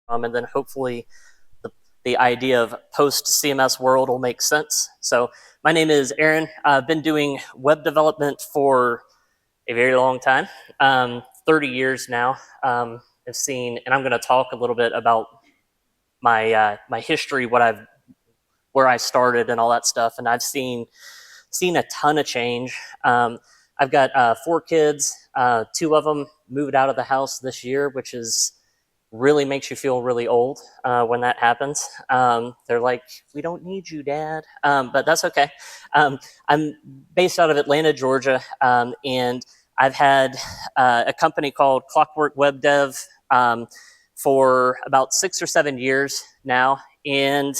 and then hopefully the idea of post-CMS world will make sense. So my name is Aaron. I've been doing web development for a very long time, 30 years now. I've seen, and I'm going to talk a little bit about my history, where I started and all that stuff, and I've seen a ton of change. I've got 4 kids. 2 of them moved out of the house this year, which is really makes you feel really old when that happens. They're like, "We don't need you, Dad," but that's okay. I'm based out of Atlanta, Georgia, and I've had a company called Clockwork Web Dev for about 6 or 7 years now, and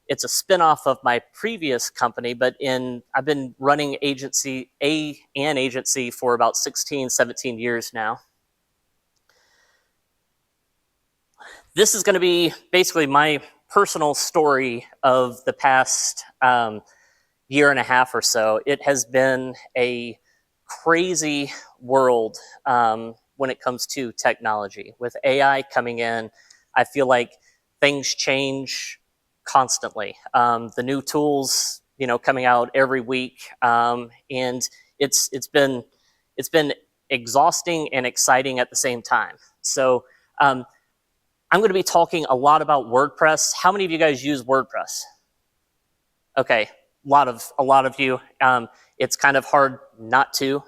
it's a spinoff of my previous company, but I've been running an agency for about 16, 17 years now. This is going to be basically my personal story of the past year and a half or so. It has been a crazy world when it comes to technology. With AI coming in, I feel like things change constantly. The new tools, coming out every week, and it's been exhausting and exciting at the same time. So I'm going to be talking a lot about WordPress. How many of you guys use WordPress? Okay, a lot of you. It's kind of hard not to.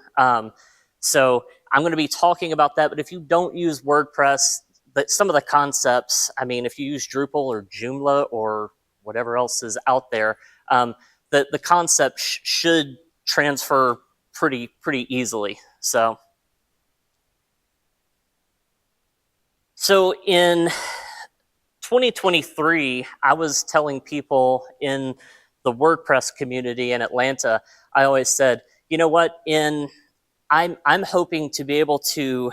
So I'm going to be talking about that. But if you don't use WordPress, some of the concepts, if you use Drupal or Joomla or whatever else is out there, the concept should transfer pretty easily. So in 2023, I was telling people in the WordPress community in Atlanta, I always said, you know what, I'm hoping to be able to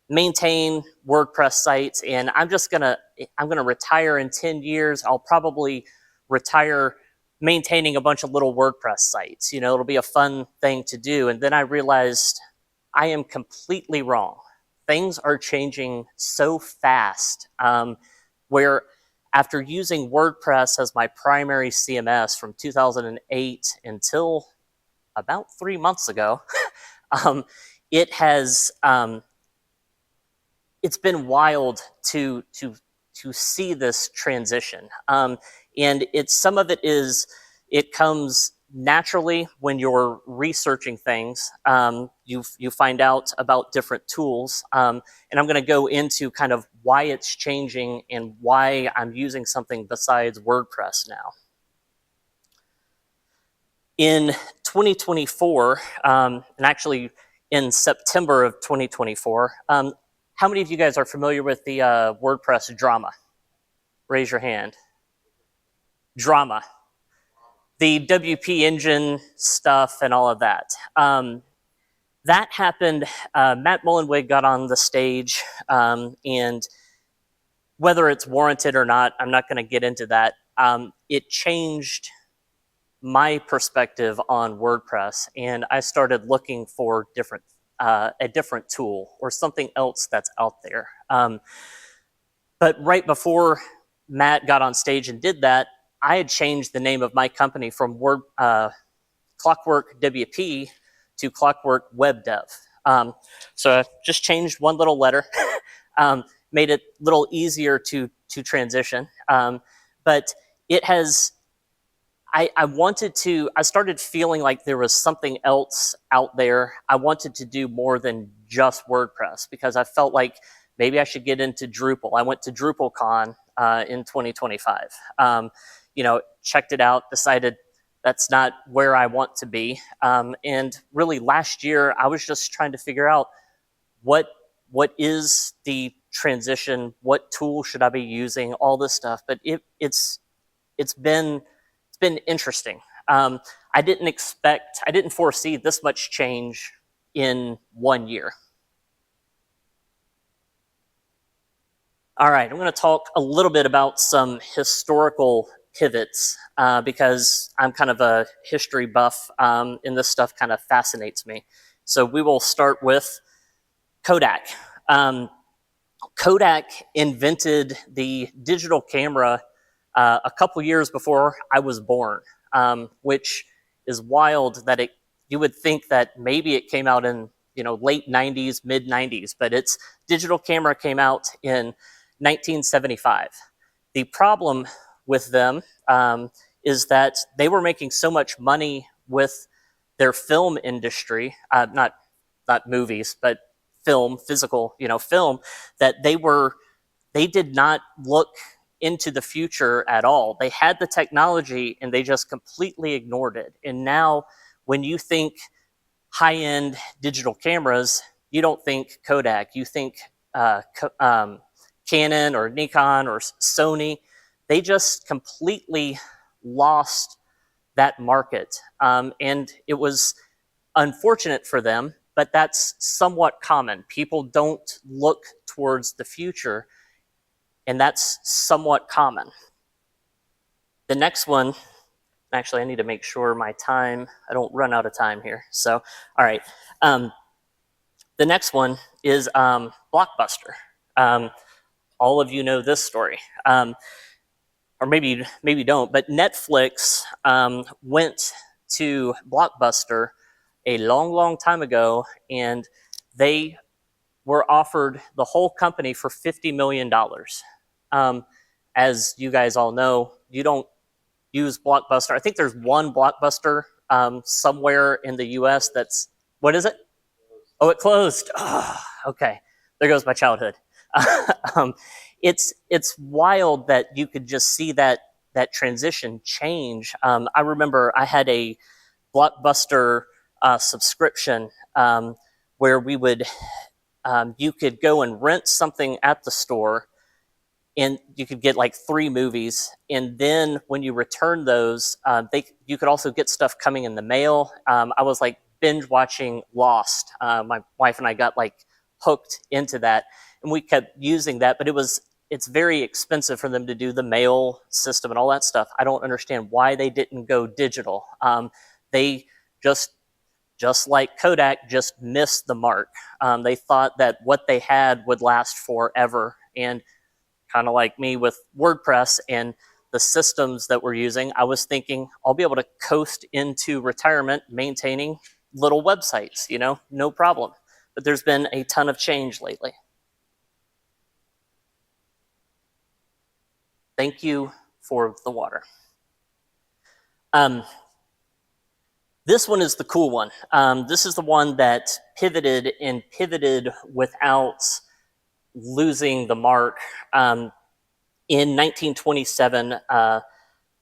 maintain WordPress sites, and I'm gonna retire in 10 years. I'll probably retire maintaining a bunch of little WordPress sites. It'll be a fun thing to do. And then I realized I am completely wrong. Things are changing so fast, where after using WordPress as my primary CMS from 2008 until about 3 months ago, it's been wild to see this transition. And some of it comes naturally when you're researching things. You find out about different tools, and I'm going to go into kind of why it's changing and why I'm using something besides WordPress now. In 2024, and actually in September of 2024, how many of you guys are familiar with the WordPress drama? Raise your hand. Drama. The WP engine stuff and all of that. That happened. Matt Mullenweg got on the stage, and whether it's warranted or not, I'm not going to get into that. It changed my perspective on WordPress, and I started looking for a different tool or something else that's out there. But right before Matt got on stage and did that, I had changed the name of my company from Clockwork WP to Clockwork Web Dev. So I just changed one little letter, made it a little easier to transition. But it has, I started feeling like there was something else out there. I wanted to do more than just WordPress because I felt like maybe I should get into Drupal. I went to DrupalCon in 2025. Checked it out, decided that's not where I want to be. And really last year, I was just trying to figure out what is the transition, what tool should I be using, all this stuff. But it's been interesting. I didn't foresee this much change in 1 year. All right, I'm going to talk a little bit about some historical pivots because I'm kind of a history buff, and this stuff kind of fascinates me. So we will start with Kodak. Kodak invented the digital camera a couple years before I was born, which is wild that you would think that maybe it came out in late 90s, mid 90s, but its digital camera came out in 1975. The problem with them is that they were making so much money with their film industry, not movies, but film, physical, film, that they did not look into the future at all. They had the technology and they just completely ignored it. And now, when you think high-end digital cameras, you don't think Kodak. You think Canon or Nikon or Sony. They just completely lost that market, and it was unfortunate for them. But that's somewhat common. People don't look towards the future, and that's somewhat common. The next one, actually, I need to make sure I don't run out of time here. So, all right. The next one is Blockbuster. All of you know this story, or maybe don't, but Netflix went to Blockbuster a long time ago, and they were offered the whole company for $50 million. As you guys all know, you don't use Blockbuster. I think there's one Blockbuster somewhere in the US that's, what is it? Oh, it closed. Oh, okay. There goes my childhood. It's wild that you could just see that transition change. I remember I had a Blockbuster subscription where we would you could go and rent something at the store, and you could get like 3 movies, and then when you return those, you could also get stuff coming in the mail. I was like binge watching Lost. My wife and I got like hooked into that, and we kept using that, but it's very expensive for them to do the mail system and all that stuff. I don't understand why they didn't go digital. They just like Kodak, just missed the mark. They thought that what they had would last forever, and kind of like me with WordPress and the systems that we're using, I was thinking I'll be able to coast into retirement maintaining little websites, no problem. But there's been a ton of change lately. Thank you for the water. This one is the cool one. This is the one that pivoted without losing the mark. In 1927,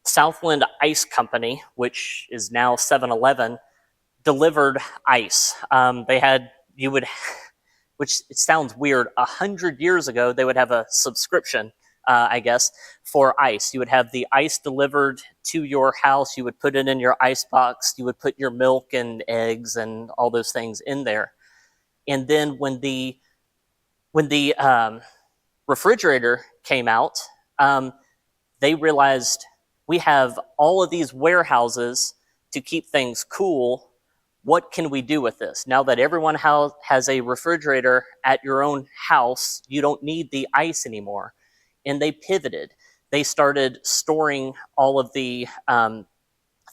Southland Ice Company, which is now 7-Eleven, delivered ice. Which it sounds weird, 100 years ago, they would have a subscription, I guess, for ice. You would have the ice delivered to your house. You would put it in your ice box. You would put your milk and eggs and all those things in there. And then when the refrigerator came out, they realized we have all of these warehouses to keep things cool. What can we do with this? Now that everyone has a refrigerator at your own house, you don't need the ice anymore. And they pivoted. They started storing all of the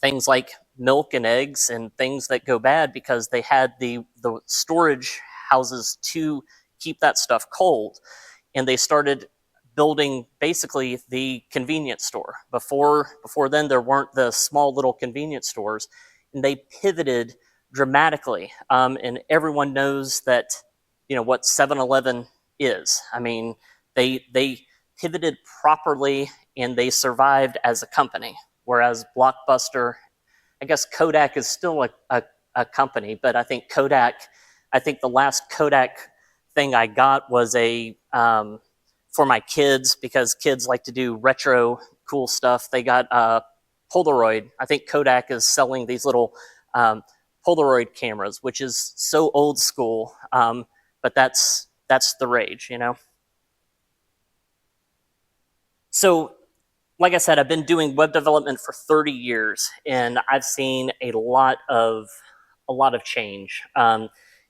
things like milk and eggs and things that go bad, because they had the storage houses to keep that stuff cold. And they started building basically the convenience store. Before then, there weren't the small little convenience stores, and they pivoted dramatically. And everyone knows that, what 7-Eleven is. I mean, they pivoted properly, and they survived as a company. Whereas Blockbuster, I guess Kodak is still a company, but I think the last Kodak thing I got was for my kids, because kids like to do retro cool stuff. They got Polaroid. I think Kodak is selling these little Polaroid cameras, which is so old school, but that's the rage, So, like I said, I've been doing web development for 30 years, and I've seen a lot of change.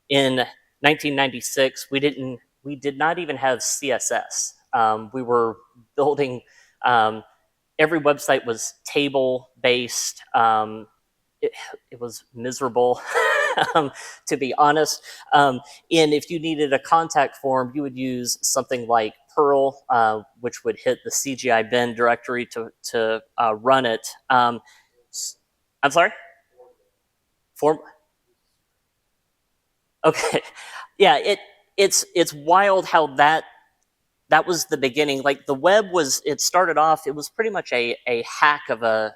In 1996, we we did not even have CSS. We were building, every website was table-based. It was miserable, to be honest. And if you needed a contact form, you would use something like Perl, which would hit the CGI bin directory to run it. I'm sorry? Form? Okay. Yeah, it's wild how that was the beginning. Like the web was, it started off, it was pretty much a hack of a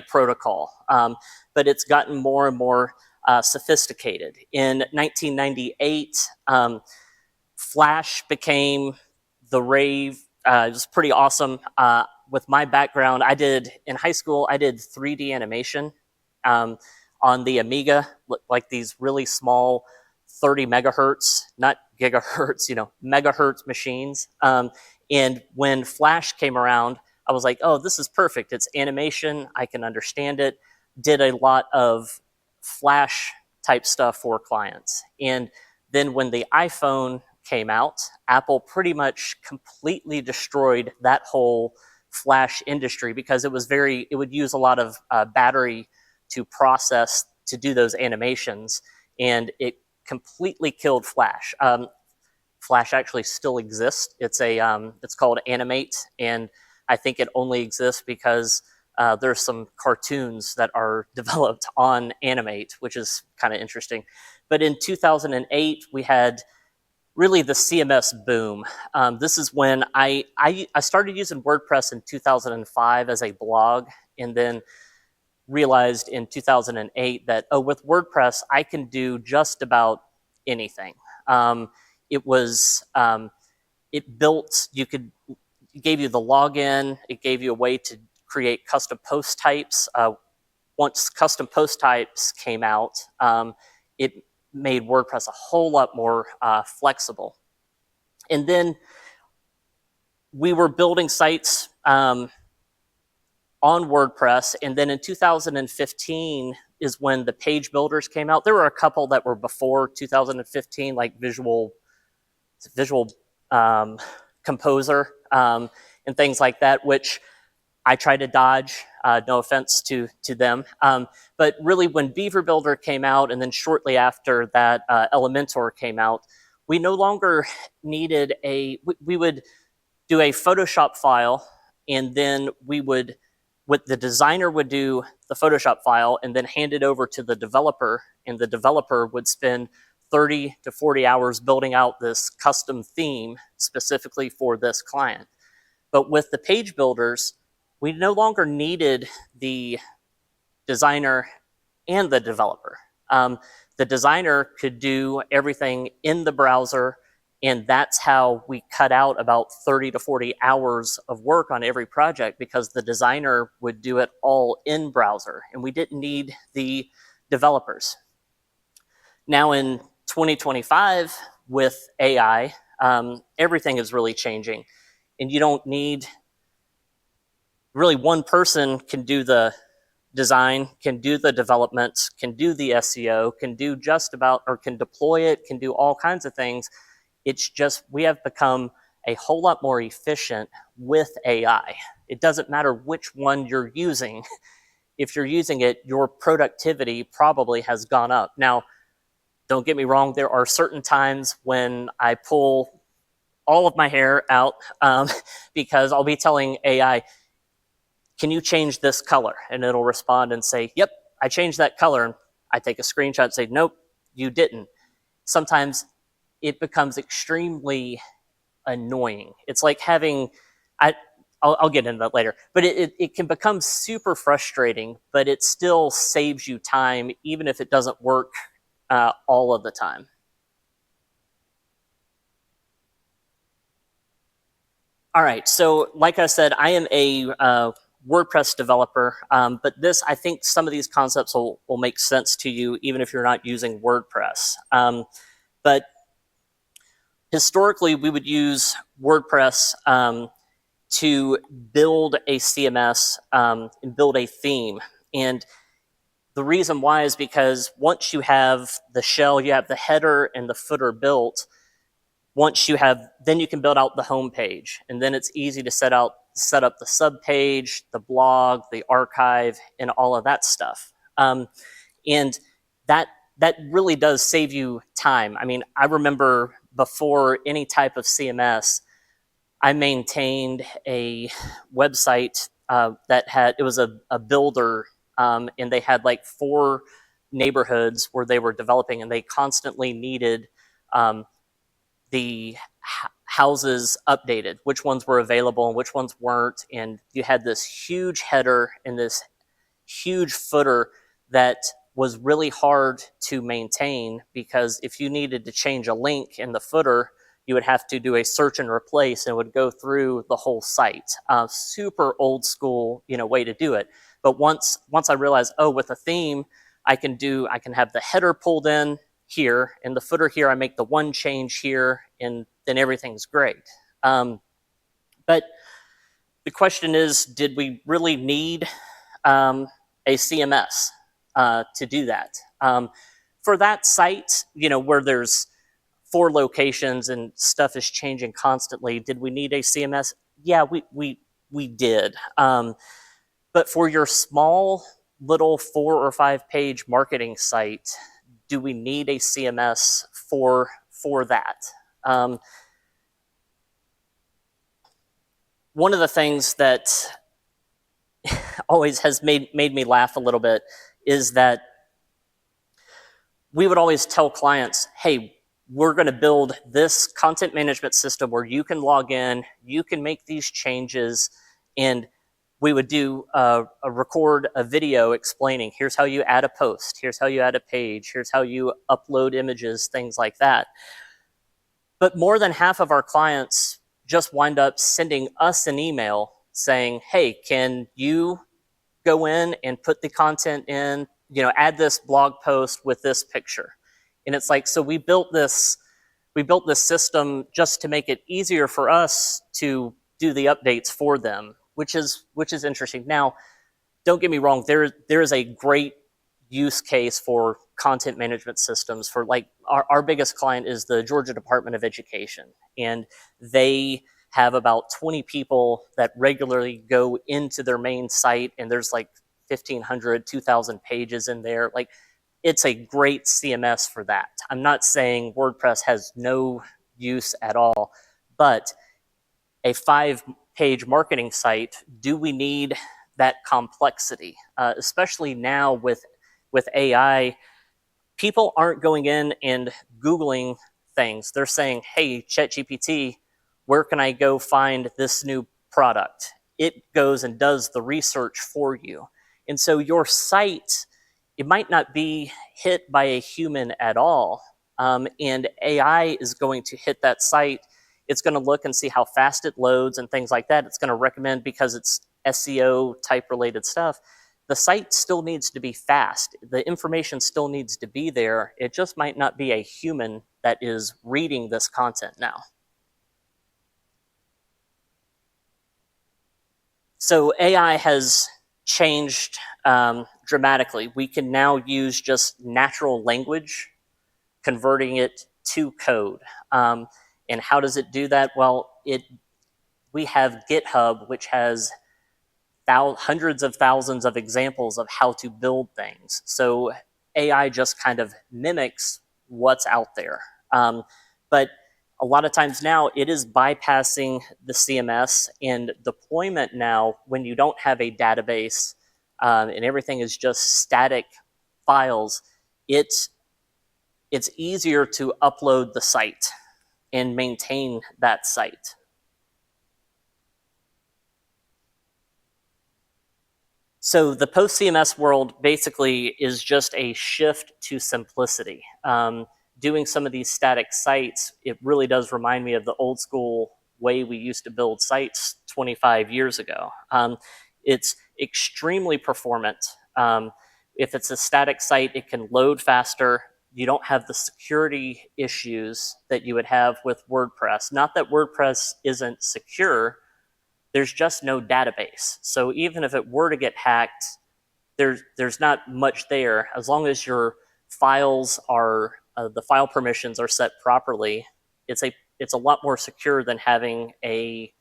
protocol, but it's gotten more and more sophisticated. In 1998, Flash became the rave. It was pretty awesome. With my background, in high school, I did 3D animation on the Amiga, like these really small 30 megahertz, not gigahertz, megahertz machines. And when Flash came around, I was like, oh, this is perfect. It's animation. I can understand it. Did a lot of Flash type stuff for clients. And then when the iPhone came out, Apple pretty much completely destroyed that whole Flash industry because it would use a lot of battery to process, to do those animations. And it completely killed Flash. Flash actually still exists. It's called Animate, and I think it only exists because there's some cartoons that are developed on Animate, which is kind of interesting. But in 2008, we had really the CMS boom. This is when I started using WordPress in 2005 as a blog, and then realized in 2008 that, oh, with WordPress, I can do just about anything. It gave you the login. It gave you a way to create custom post types. Once custom post types came out, it made WordPress a whole lot more flexible. And then we were building sites on WordPress, and then in 2015 is when the page builders came out. There were a couple that were before 2015, like Visual Composer and things like that, which I try to dodge. No offense to them. But really, when Beaver Builder came out, and then shortly after that, Elementor came out, we no longer needed we would do a Photoshop file, and then the designer would do the Photoshop file and then hand it over to the developer, and the developer would spend 30 to 40 hours building out this custom theme specifically for this client. But with the page builders, we no longer needed the designer and the developer. The designer could do everything in the browser, and that's how we cut out about 30 to 40 hours of work on every project, because the designer would do it all in browser, and we didn't need the developers. Now in 2025, with AI, everything is really changing, and you don't need, really one person can do the design, can do the development, can do the SEO, can do just about, or can deploy it, can do all kinds of things. It's just, we have become a whole lot more efficient with AI. It doesn't matter which one you're using. If you're using it, your productivity probably has gone up. Now, don't get me wrong, there are certain times when I pull all of my hair out because I'll be telling AI, can you change this color? And it'll respond and say, yep, I changed that color. And I take a screenshot and say, nope, you didn't. Sometimes it becomes extremely annoying. It's like having, I'll get into that later, but it can become super frustrating, but it still saves you time, even if it doesn't work all of the time. All right, so like I said, I am a WordPress developer, but I think some of these concepts will make sense to you even if you're not using WordPress. But historically, we would use WordPress to build a CMS and build a theme. And the reason why is because once you have the shell, you have the header and the footer built, once you have, then you can build out the home page, and then it's easy to set up the sub page, the blog, the archive, and all of that stuff. And that really does save you time. I mean, I remember before any type of CMS, I maintained a website that had, it was a builder, and they had like 4 neighborhoods where they were developing, and they constantly needed the houses updated, which ones were available and which ones weren't. And you had this huge header and this huge footer that was really hard to maintain, because if you needed to change a link in the footer, you would have to do a search and replace, and it would go through the whole site. Super old school, way to do it. But once I realized, oh, with a theme, I can have the header pulled in here, and the footer here, I make the one change here, and then everything's great. But the question is, did we really need a CMS to do that? For that site, where there's 4 locations and stuff is changing constantly, did we need a CMS? Yeah, we did. But for your small little 4 or 5 page marketing site, do we need a CMS for that? One of the things that always has made me laugh a little bit is that we would always tell clients, hey, we're going to build this content management system where you can log in, you can make these changes, and we would record a video explaining, here's how you add a post, here's how you add a page, here's how you upload images, things like that. But more than half of our clients just wind up sending us an email saying, hey, can you go in and put the content in, add this blog post with this picture? And it's like, so we built this system just to make it easier for us to do the updates for them, which is interesting. Now, don't get me wrong, there is a great use case for content management systems. For like our biggest client is the Georgia Department of Education, and they have about 20 people that regularly go into their main site, and there's like 1,500, 2,000 pages in there. Like, it's a great CMS for that. I'm not saying WordPress has no use at all, but a 5-page marketing site, do we need that complexity? Especially now with AI, people aren't going in and Googling things. They're saying, hey, ChatGPT, where can I go find this new product? It goes and does the research for you. And so your site, it might not be hit by a human at all. And AI is going to hit that site. It's going to look and see how fast it loads and things like that. It's going to recommend, because it's SEO type related stuff. The site still needs to be fast. The information still needs to be there. It just might not be a human that is reading this content now. So AI has changed dramatically. We can now use just natural language, converting it to code. And how does it do that? Well, we have GitHub, which has hundreds of thousands of examples of how to build things. So AI just kind of mimics what's out there. But a lot of times now, it is bypassing the CMS, and deployment now, when you don't have a database and everything is just static files, it's easier to upload the site and maintain that site. So the post-CMS world basically is just a shift to simplicity. Doing some of these static sites, it really does remind me of the old school way we used to build sites 25 years ago. It's extremely performant. If it's a static site, it can load faster. You don't have the security issues that you would have with WordPress. Not that WordPress isn't secure, there's just no database. So even if it were to get hacked, there's not much there. As long as your files are, the file permissions are set properly, it's a it's a lot more secure than having a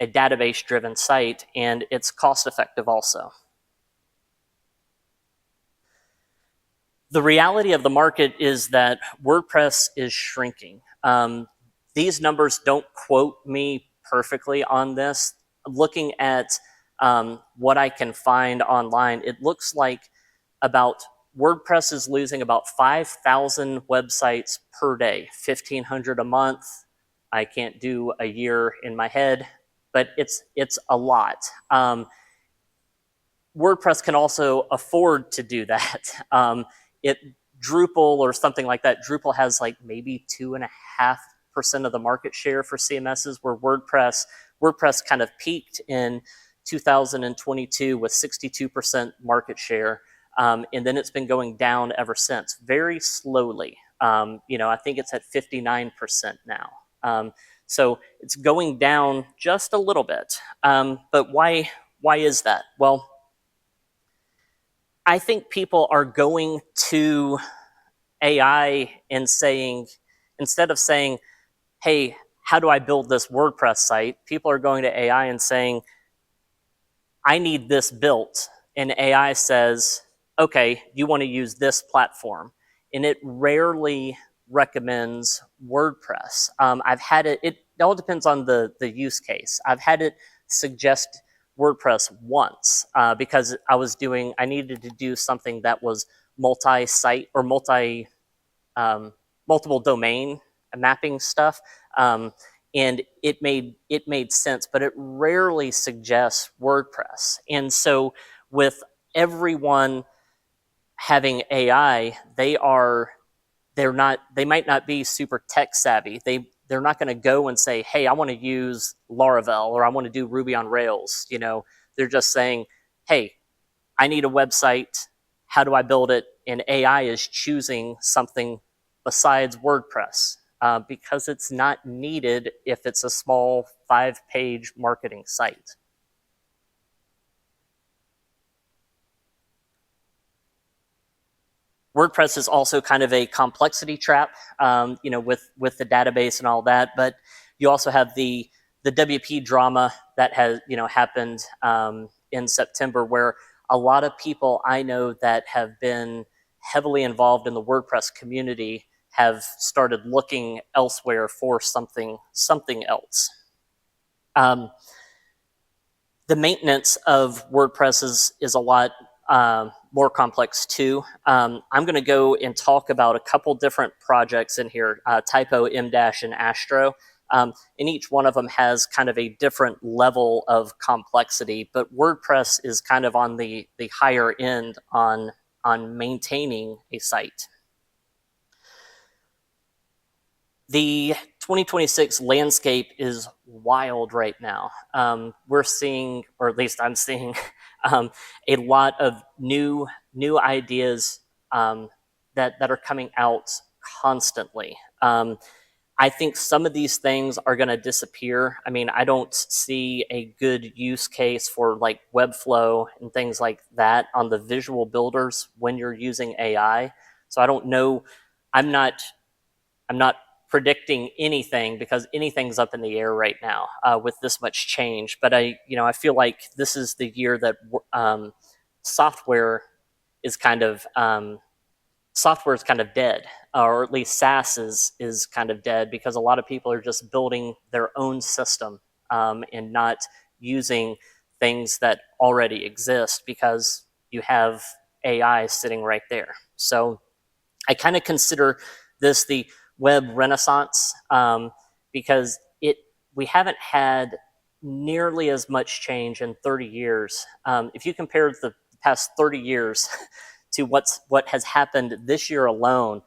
database-driven site, and it's cost-effective also. The reality of the market is that WordPress is shrinking. These numbers don't quote me perfectly on this. Looking at what I can find online, it looks like WordPress is losing about 5,000 websites per day, 1,500 a month. I can't do a year in my head, but it's a lot. WordPress can also afford to do that. Drupal or something like that, Drupal has like maybe 2.5% of the market share for CMSs, where WordPress kind of peaked in 2022 with 62% market share, and then it's been going down ever since, very slowly. I think it's at 59% now. So it's going down just a little bit. But why is that? Well, I think people are going to AI and saying, instead of saying, hey, how do I build this WordPress site? People are going to AI and saying, I need this built. And AI says, okay, you want to use this platform. And it rarely recommends WordPress. I've had it all depends on the use case. I've had it suggest WordPress once because I needed to do something that was multi-site or multiple domain mapping stuff, and it made sense, but it rarely suggests WordPress. And so with everyone having AI, they might not be super tech savvy. They're not going to go and say, hey, I want to use Laravel or I want to do Ruby on Rails. They're just saying, hey, I need a website. How do I build it? And AI is choosing something besides WordPress because it's not needed if it's a small 5-page marketing site. WordPress is also kind of a complexity trap, with the database and all that. But you also have the WP drama that has happened in September, where a lot of people I know that have been heavily involved in the WordPress community have started looking elsewhere for something else. The maintenance of WordPress is a lot more complex too. I'm going to go and talk about a couple different projects in here, Typo, EmDash, and Astro. And each one of them has kind of a different level of complexity, but WordPress is kind of on the higher end on maintaining a site. The 2026 landscape is wild right now. We're seeing, or at least I'm seeing, a lot of new ideas that are coming out constantly. I think some of these things are going to disappear. I mean, I don't see a good use case for like Webflow and things like that on the visual builders when you're using AI. So I don't know. I'm not predicting anything because anything's up in the air right now with this much change. But I feel like this is the year that software is kind of dead, or at least SaaS is kind of dead, because a lot of people are just building their own system and not using things that already exist because you have AI sitting right there. So I kind of consider this the web renaissance because we haven't had nearly as much change in 30 years. If you compare the past 30 years to what has happened this year alone,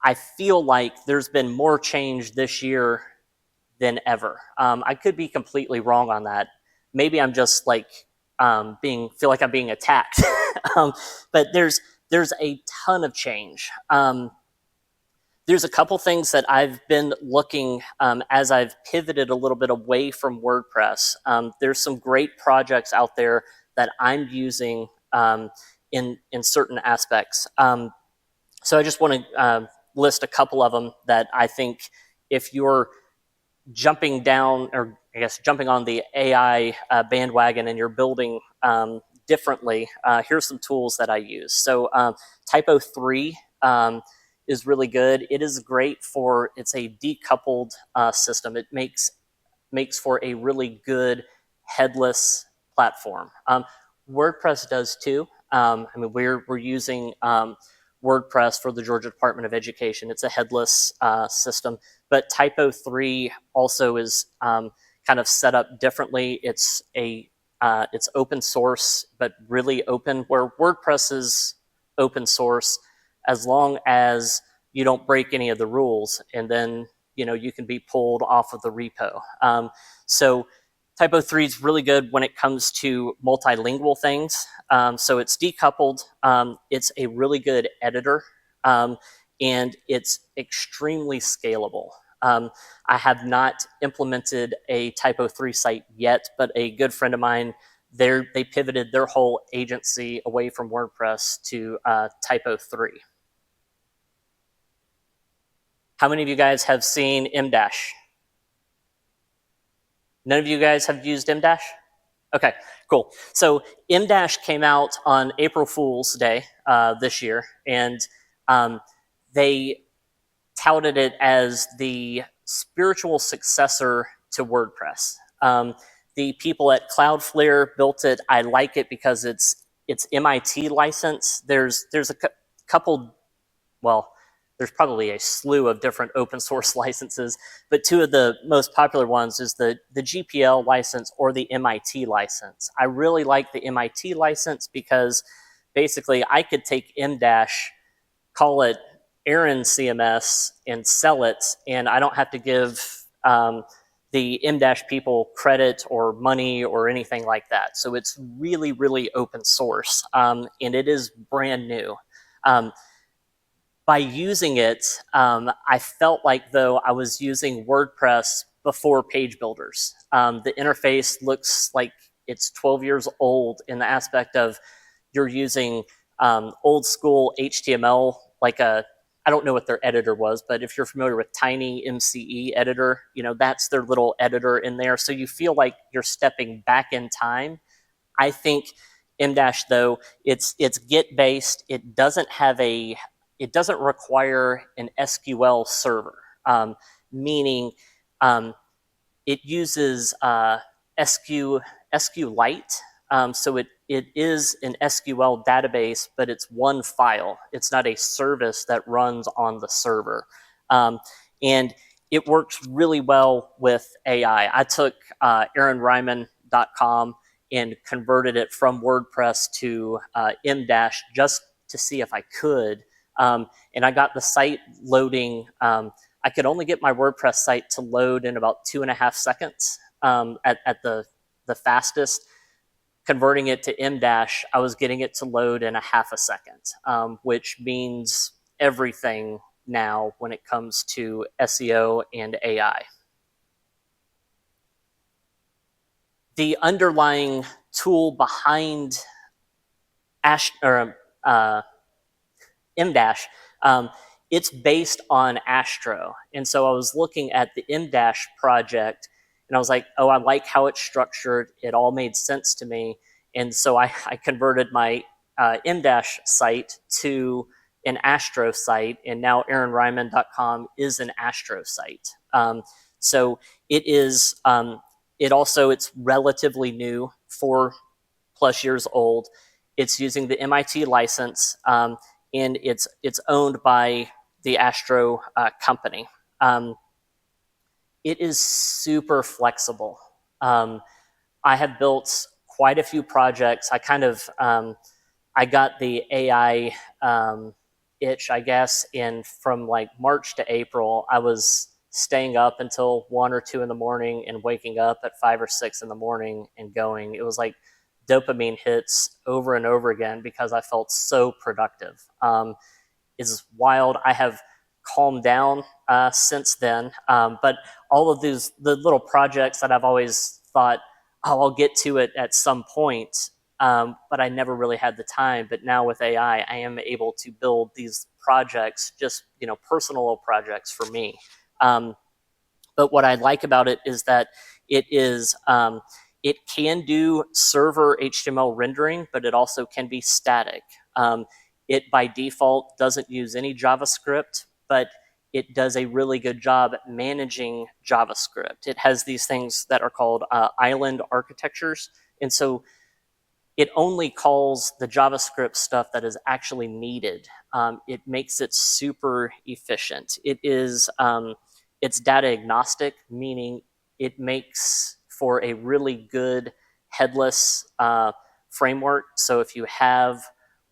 I feel like there's been more change this year than ever. I could be completely wrong on that. Maybe I'm just like feel like I'm being attacked. But there's a ton of change. There's a couple things that I've been looking as I've pivoted a little bit away from WordPress. There's some great projects out there that I'm using in certain aspects. So I just want to list a couple of them that I think if you're jumping down, or I guess jumping on the AI bandwagon and you're building differently, here's some tools that I use. So Typo 3 is really good. It is great for, it's a decoupled system. It makes for a really good headless platform. WordPress does too. I mean, we're using WordPress for the Georgia Department of Education. It's a headless system, but Typo 3 also is kind of set up differently. It's open source, but really open, where WordPress is open source as long as you don't break any of the rules, and then you can be pulled off of the repo. So Typo 3 is really good when it comes to multilingual things. So it's decoupled. It's a really good editor, and it's extremely scalable. I have not implemented a Typo 3 site yet, but a good friend of mine, they pivoted their whole agency away from WordPress to Typo 3. How many of you guys have seen EmDash? None of you guys have used EmDash? Okay, cool. So EmDash came out on April Fool's Day this year, and they touted it as the spiritual successor to WordPress. The people at Cloudflare built it. I like it because it's MIT license. There's a couple, well, there's probably a slew of different open source licenses, but two of the most popular ones is the GPL license or the MIT license. I really like the MIT license because basically I could take EmDash, call it Aaron CMS, and sell it, and I don't have to give the EmDash people credit or money or anything like that. So it's really, really open source, and it is brand new. By using it, I felt like though I was using WordPress before page builders. The interface looks like it's 12 years old in the aspect of you're using old school HTML, like I don't know what their editor was, but if you're familiar with Tiny MCE editor, that's their little editor in there. So you feel like you're stepping back in time. I think EmDash, though, it's Git based. It doesn't require an SQL server, meaning it uses SQLite. So it is an SQL database, but it's one file. It's not a service that runs on the server. And it works really well with AI. I took Reimann.com and converted it from WordPress to EmDash just to see if I could. And I got the site loading. I could only get my WordPress site to load in about 2.5 seconds at the fastest. Converting it to EmDash, I was getting it to load in 0.5 second, which means everything now when it comes to SEO and AI. The underlying tool behind EmDash, it's based on Astro. And so I was looking at the EmDash project, and I was like, oh, I like how it's structured. It all made sense to me. And so I converted my EmDash site to an Astro site, and now AaronReimann.com is an Astro site. So it is, it's relatively new, 4+ years old. It's using the MIT license, and it's owned by the Astro company. It is super flexible. I have built quite a few projects. I kind of, I got the AI itch, I guess, from like March to April. I was staying up until 1 or 2 in the morning and waking up at 5 or 6 in the morning and going. It was like dopamine hits over and over again because I felt so productive. It's wild. I have calmed down since then, but all of the little projects that I've always thought, oh, I'll get to it at some point, but I never really had the time. But now with AI, I am able to build these projects, just personal projects for me. But what I like about it is that it is it can do server HTML rendering, but it also can be static. It by default doesn't use any JavaScript, but it does a really good job at managing JavaScript. It has these things that are called island architectures. And so it only calls the JavaScript stuff that is actually needed. It makes it super efficient. It's data agnostic, meaning it makes for a really good headless framework. So if you have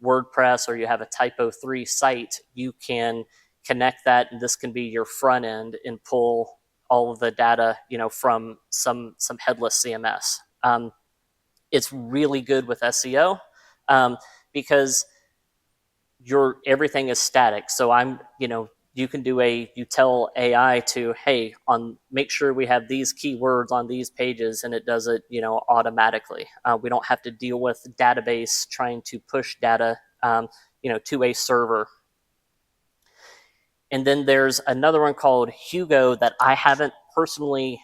WordPress or you have a Typo 3 site, you can connect that, and this can be your front end and pull all of the data, from some headless CMS. It's really good with SEO because everything is static. So you can you tell AI to, hey, make sure we have these keywords on these pages, and it does it, automatically. We don't have to deal with database trying to push data, to a server. And then there's another one called Hugo that I haven't personally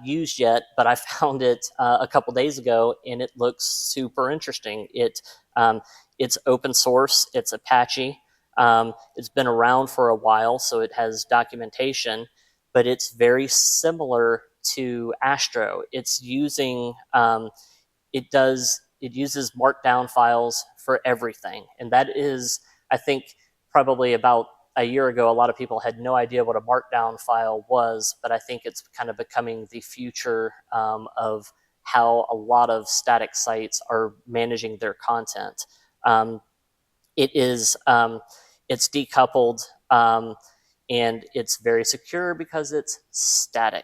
used yet, but I found it a couple days ago, and it looks super interesting. It's open source. It's Apache. It's been around for a while, so it has documentation, but it's very similar to Astro. It's using it uses markdown files for everything, and that is, I think, probably about a year ago, a lot of people had no idea what a markdown file was, but I think it's kind of becoming the future of how a lot of static sites are managing their content. It's decoupled, and it's very secure because it's static.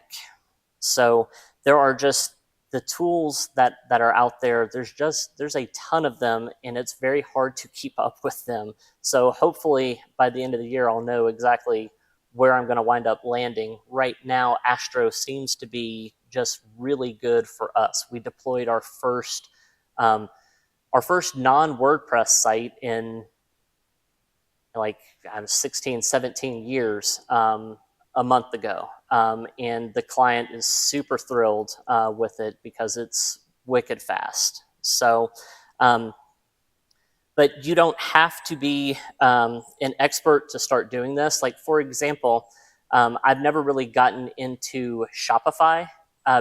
So there are just the tools that are out there. There's a ton of them, and it's very hard to keep up with them. So hopefully by the end of the year, I'll know exactly where I'm going to wind up landing. Right now, Astro seems to be just really good for us. We deployed our first non-WordPress site in 16, 17 years a month ago. And the client is super thrilled with it because it's wicked fast. So, but you don't have to be an expert to start doing this. Like, for example, I've never really gotten into Shopify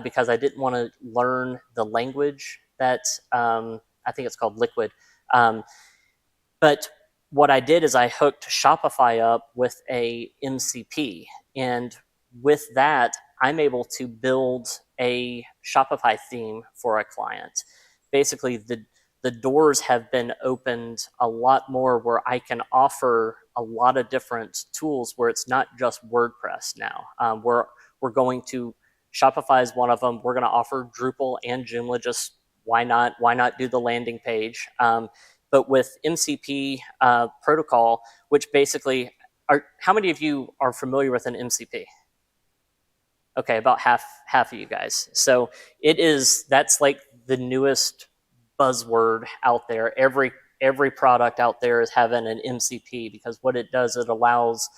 because I didn't want to learn the language that I think it's called Liquid. But what I did is I hooked Shopify up with a MCP, and with that, I'm able to build a Shopify theme for a client. Basically, the doors have been opened a lot more where I can offer a lot of different tools where it's not just WordPress now. We're going to, Shopify is one of them. We're going to offer Drupal and Joomla. Just why not do the landing page? But with MCP protocol, which basically how many of you are familiar with an MCP? Okay, about half of you guys. So that's like the newest buzzword out there. Every product out there is having an MCP, because what it does, it allows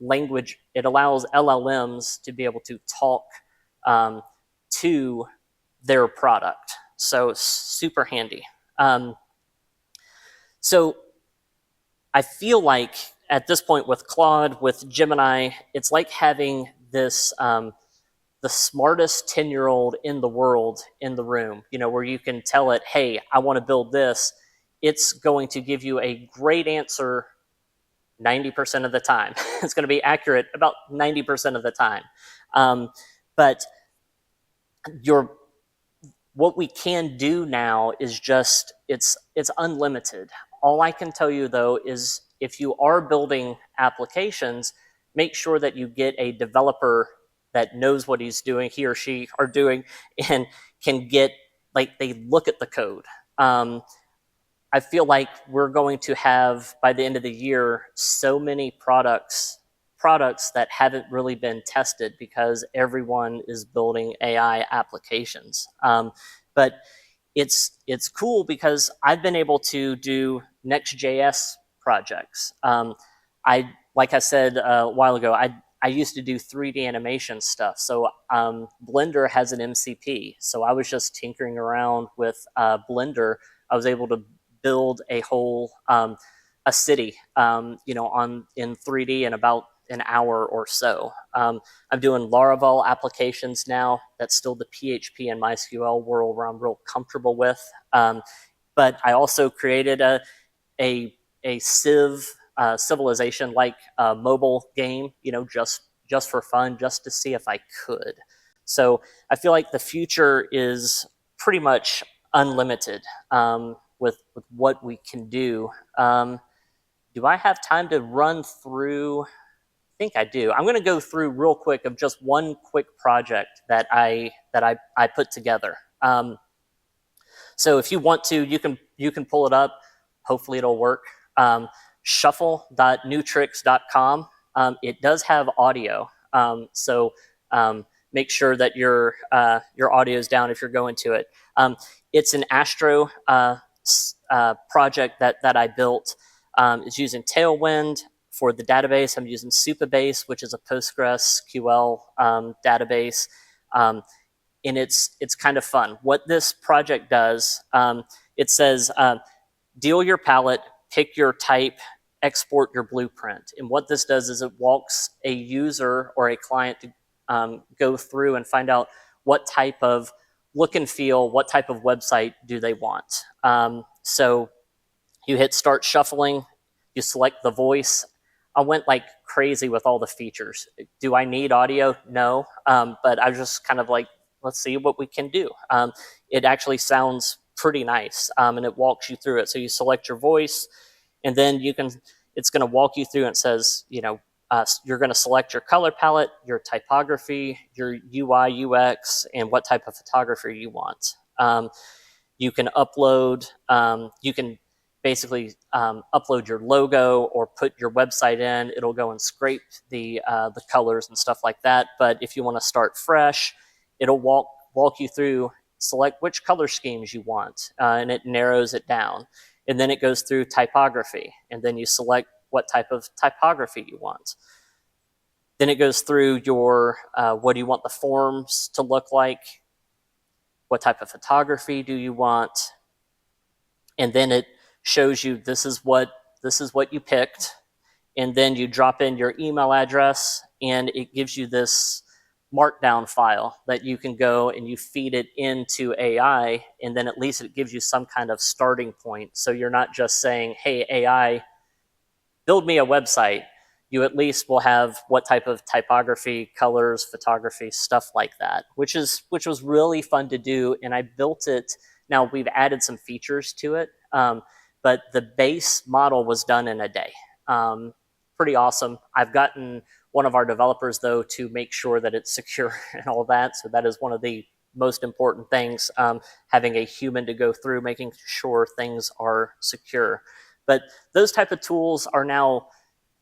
LLMs to be able to talk to their product. So super handy. So I feel like at this point with Claude, with Gemini, it's like having this the smartest 10-year-old in the world in the room, where you can tell it, hey, I want to build this. It's going to give you a great answer 90% of the time. It's going to be accurate about 90% of the time. But what we can do now is just, it's unlimited. All I can tell you, though, is if you are building applications, make sure that you get a developer that knows what he or she are doing, and can they look at the code. I feel like we're going to have, by the end of the year, so many products that haven't really been tested because everyone is building AI applications. But it's cool because I've been able to do Next.js projects. Like I said a while ago, I used to do 3D animation stuff. So Blender has an MCP. So I was just tinkering around with Blender. I was able to build a whole a city, in 3D in about an hour or so. I'm doing Laravel applications now. That's still the PHP and MySQL world where I'm real comfortable with. But I also created a civilization like a mobile game, just for fun, just to see if I could. So I feel like the future is pretty much unlimited with what we can do. Do I have time to run through? I think I do. I'm going to go through real quick of just one quick project that I put together. So if you want to, you can pull it up. Hopefully it'll work. Shuffle.newtricks.com. It does have audio, so make sure that your audio is down if you're going to it. It's an Astro project that I built. It's using Tailwind for the database. I'm using Supabase, which is a PostgreSQL database. And it's kind of fun. What this project does, it says, deal your palette, pick your type, export your blueprint. And what this does is it walks a user or a client to go through and find out what type of look and feel, what type of website do they want. So you hit start shuffling, you select the voice. I went like crazy with all the features. Do I need audio? No, but I was just kind of like, let's see what we can do. It actually sounds pretty nice, and it walks you through it. So you select your voice, and then it's going to walk you through and it says, you're going to select your color palette, your typography, your UI, UX, and what type of photography you want. You can upload, you can basically upload your logo or put your website in. It'll go and scrape the colors and stuff like that. But if you want to start fresh, it'll walk you through, select which color schemes you want, and it narrows it down. And then it goes through typography, and then you select what type of typography you want. Then it goes through your, what do you want the forms to look like? What type of photography do you want? And then it shows you this is what you picked. And then you drop in your email address, and it gives you this markdown file that you can go and you feed it into AI, and then at least it gives you some kind of starting point. So you're not just saying, hey, AI, build me a website. You at least will have what type of typography, colors, photography, stuff like that, which was really fun to do. And I built it. Now we've added some features to it, but the base model was done in a day. Pretty awesome. I've gotten one of our developers, though, to make sure that it's secure and all that. So that is one of the most important things, having a human to go through, making sure things are secure. But those type of tools are now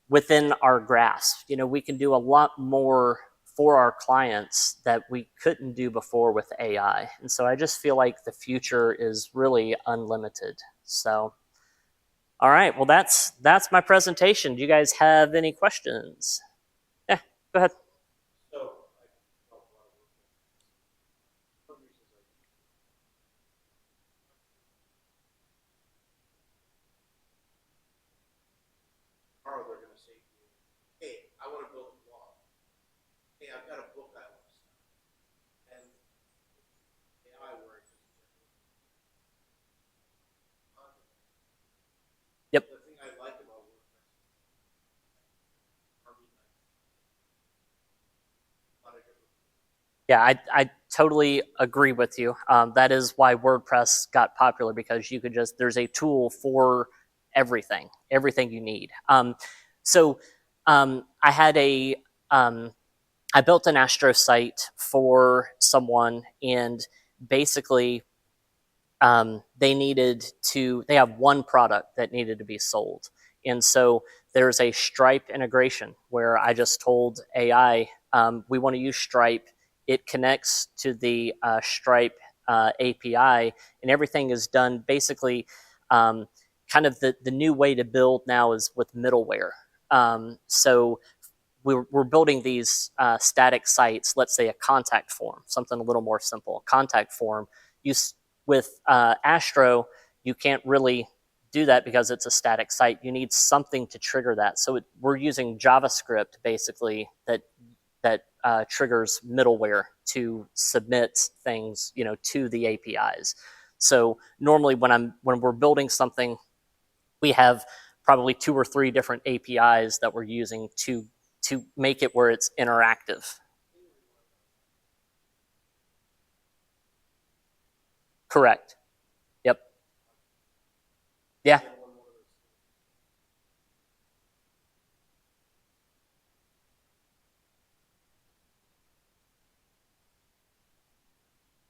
within our grasp. We can do a lot more for our clients that we couldn't do before with AI. And so I just feel like the future is really unlimited. So, all right, well, that's my presentation. Do you guys have any questions? Yeah, go ahead. Tomorrow they're going to say to you, hey, I want to build a blog. Hey, I've got a book I want to start. And AI where it just Yep. The thing I like about WordPress are Yeah, I totally agree with you. That is why WordPress got popular, because you could there's a tool for everything you need. So I had I built an Astro site for someone, and basically they have one product that needed to be sold. And so there's a Stripe integration where I just told AI, we want to use Stripe. It connects to the Stripe API, and everything is done basically. Kind of the new way to build now is with middleware. So we're building these static sites, let's say a contact form, something a little more simple, contact form. With Astro, you can't really do that because it's a static site. You need something to trigger that. So we're using JavaScript basically that triggers middleware to submit things, to the APIs. So normally when we're building something, we have probably 2 or 3 different APIs that we're using to make it where it's interactive. Correct. Yep. Yeah.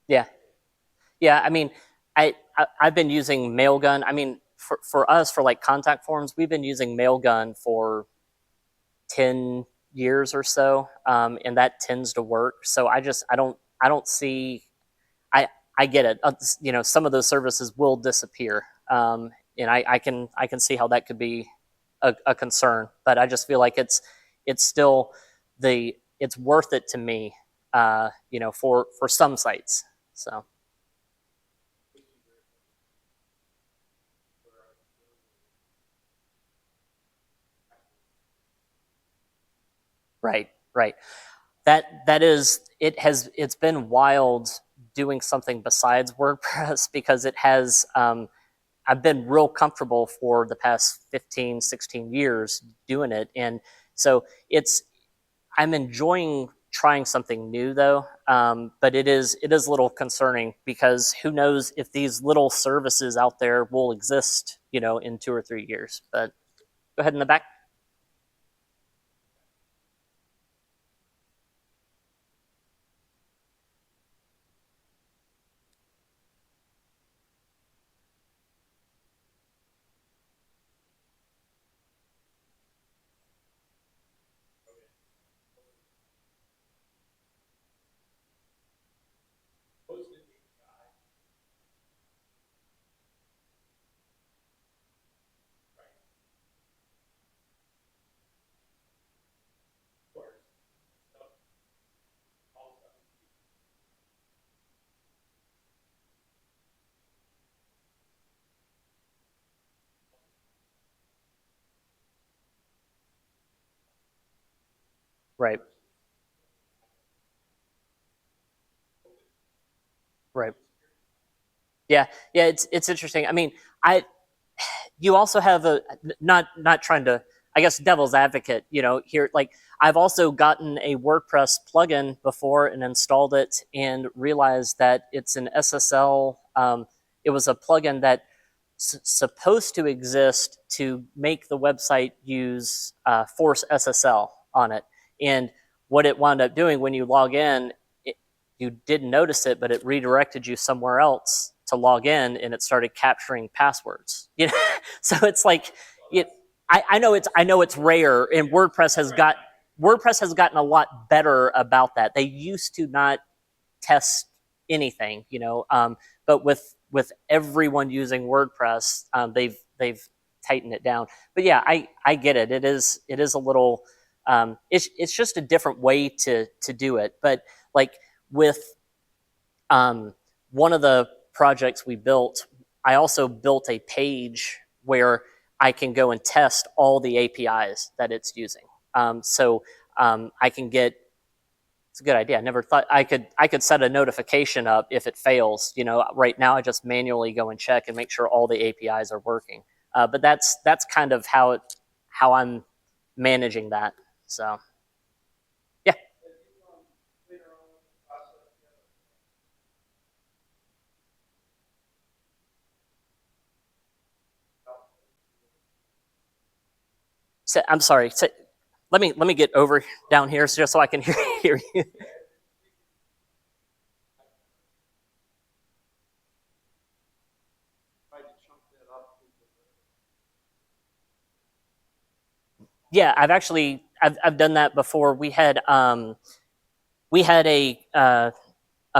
Yeah. Yeah. I mean, I've been using Mailgun. I mean, for us, for like contact forms, we've been using Mailgun for 10 years or so, and that tends to work. So I don't see. I I get it. Some of those services will disappear, and I can see how that could be a concern. But I just feel like it's still it's worth it to me, for some sites. So right, right. It's been wild doing something besides WordPress because it has. I've been real comfortable for the past 15, 16 years doing it. And so I'm enjoying trying something new though. But it is a little concerning because who knows if these little services out there will exist, in 2 or 3 years. But go ahead in the back. Right, right. Yeah, yeah, it's interesting. I mean, I you also have not trying to, I guess, devil's advocate, here, like I've also gotten a WordPress plugin before and installed it and realized that it's an SSL. It was a plugin that supposed to exist to make the website use force SSL on it. And what it wound up doing when you log in, you didn't notice it, but it redirected you somewhere else to log in, and it started capturing passwords. So it's like, it. I know it's rare, and WordPress has gotten a lot better about that. They used to not test anything, but with everyone using WordPress, they've tightened it down. But yeah, I get it. It is a little. It's just a different way to do it. But like with one of the projects we built, I also built a page where I can go and test all the APIs that it's using. So I can get. It's a good idea. I never thought I could set a notification up if it fails. Right now I just manually go and check and make sure all the APIs are working. But that's kind of how I'm managing that. So yeah. So, I'm sorry. So, let me get over down here just so I can hear you. Yeah, I've done that before. We had a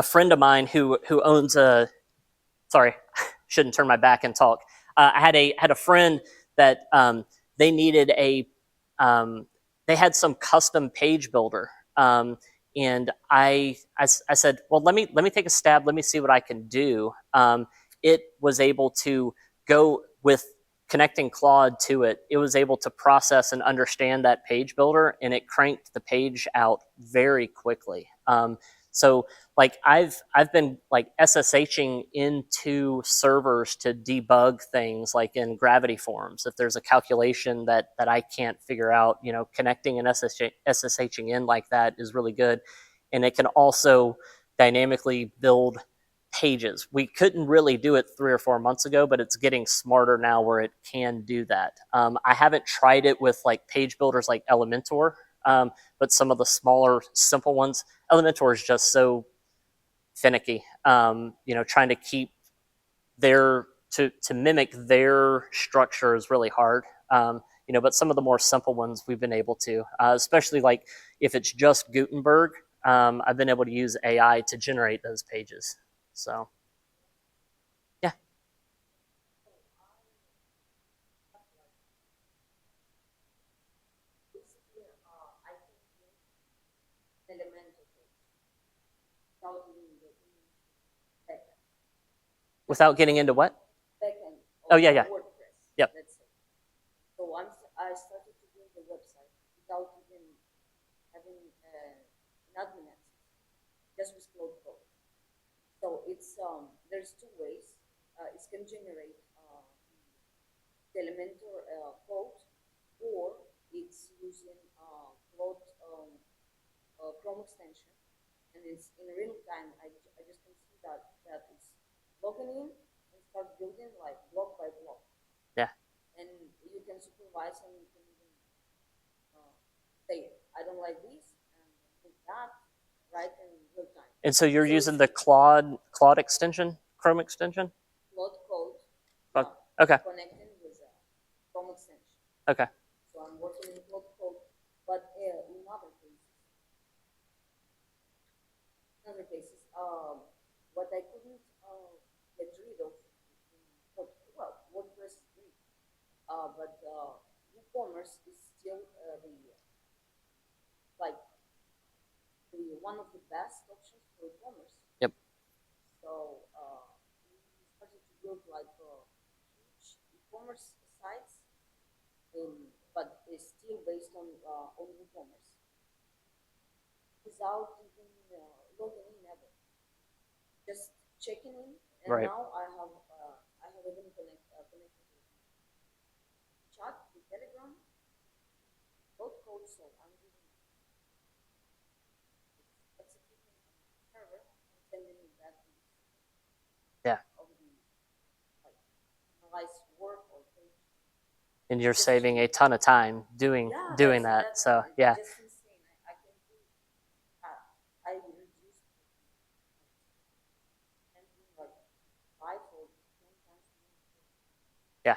friend of mine who owns a. Sorry, shouldn't turn my back and talk. I had a friend that they needed a um, they had some custom page builder. And I said, well, let me take a stab. Let me see what I can do. It was able to go with connecting Claude to it. It was able to process and understand that page builder, and it cranked the page out very quickly. So like I've been like SSHing into servers to debug things like in Gravity Forms. If there's a calculation that I can't figure out, you know, connecting and SSHing in like that is really good. And it can also dynamically build pages. We couldn't really do it 3 or 4 months ago, but it's getting smarter now where it can do that. I haven't tried it with like page builders like Elementor, but some of the smaller, simple ones. Elementor is just so finicky. You know, trying to keep their to mimic their structure is really hard. You know, but some of the more simple ones we've been able to, especially like if it's just Gutenberg, I've been able to use AI to generate those pages. So, yeah. Without getting into what? Backend. Oh, yeah, yeah. WordPress. Yep. Let's say. So I started to build the website without even having an admin access, just with ColorCode. So it's there's 2 ways. It can generate the Elementor code, or it's using Chrome extension, and it's in real time. I just can see that it's logging in and start building like block by block. Yeah. And you can supervise, and you can even say, I don't like this, and put that right in real time. And so you're using the Claude extension, Chrome extension? ColorCode. Okay. Connecting with Chrome extension. Okay. So I'm working in ColorCode, but in other cases, what I couldn't get rid of, WordPress is great, but WooCommerce is still one of the best options for e-commerce. Yep. So we started to build like huge e-commerce sites, but it's still based on WooCommerce, without even logging in ever. Just checking in, and right. Now I have even connected with chat, with Telegram, ColorCode, so I'm doing executing on the server and sending it back to the yeah. Of the analyze work or page. And you're saving a ton of time doing that. So yeah. Just insane. I can do. I reduced like 5 or 10 times. Yeah.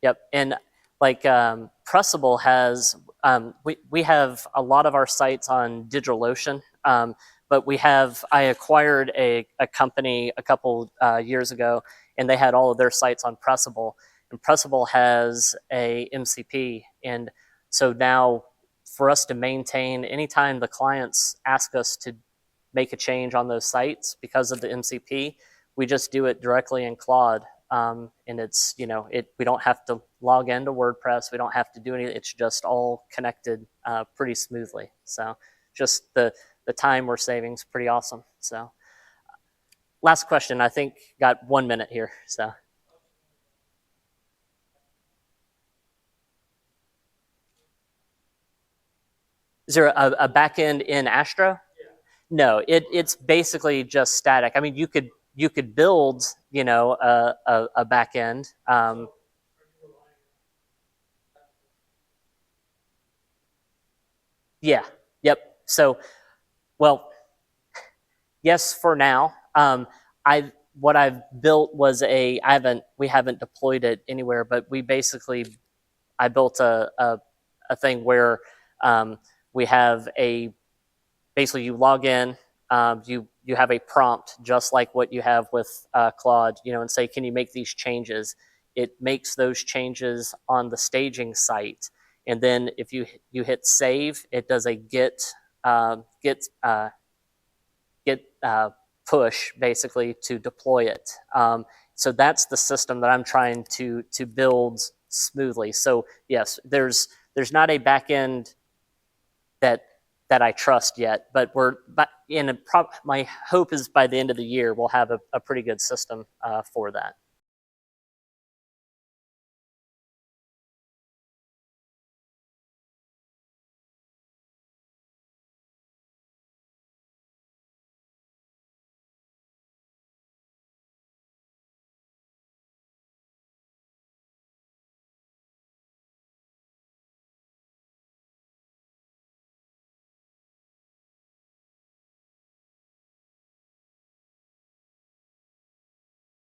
Yep. And like Pressable has, we have a lot of our sites on DigitalOcean, but I acquired a company a couple years ago, and they had all of their sites on Pressable. And Pressable has a MCP. And so now for us to maintain, anytime the clients ask us to make a change on those sites because of the MCP, we just do it directly in Claude. And it's, you know, we don't have to log into WordPress. We don't have to do anything. It's just all connected pretty smoothly. So just the time we're saving is pretty awesome. So last question, I think got 1 minute here. So. Is there a backend in Astro? Yeah. No, it's basically just static. I mean, you could build, you know, a backend. Yeah. Yep. So, well, yes, for now. What I've built was we haven't deployed it anywhere, but I built a thing where we have basically you log in, you have a prompt just like what you have with Claude, you know, and say, can you make these changes? It makes those changes on the staging site, and then if you hit save, it does a git push basically to deploy it. So that's the system that I'm trying to build smoothly. So yes, there's not a backend that I trust yet, but my hope is by the end of the year we'll have a pretty good system for that.